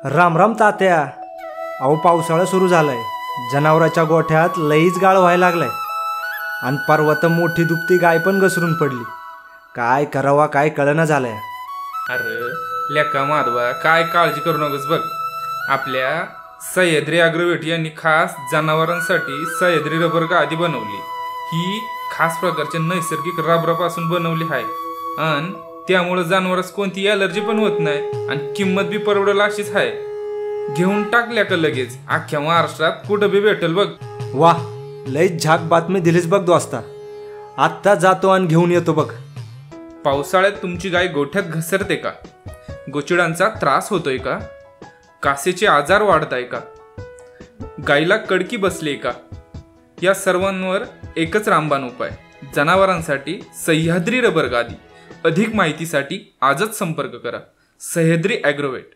राम राम तात्या. अहो पावसाळा सुरू झालाय, जनावराच्या गोठ्यात लईच गाळ व्हायला लागलाय आणि परवा तर मोठी दुभती गाय पण घसरून पडली. काय करावा काय कळना झालंय. अरे लेका माधवा, काय काळजी करू नकोस बघ. आपल्या सह्याद्री ॲग्रोवेट यांनी खास जनावरांसाठी सह्याद्री रबर गादी बनवली. ही खास प्रकारच्या नैसर्गिक रबरापासून बनवली आहे आणि त्यामुळे जनावरांस कोणती ॲलर्जी पण होत नाही आणि किंमत बी परवडेल अशीच आहे. घेऊन टाकल्या का लगेच, अख्ख्या महाराष्ट्रात कुठं बी भेटेल बघ. वाह, लईच झाक बातमी दिलीच बघ दोस्ता. आत्ता जातो आणि घेऊन येतो बघ. पावसाळ्यात तुमची गाय गोठ्यात घसरते का? गोचिडांचा त्रास होतोय का? कासेचे आजार वाढताय का? गायीला कडकी बसली का? या सर्वांवर एकच रामबाण उपाय, जनावरांसाठी सह्याद्री रबर गादी. अधिक माहितीसाठी आजच संपर्क करा. सह्याद्री ॲग्रोवेट.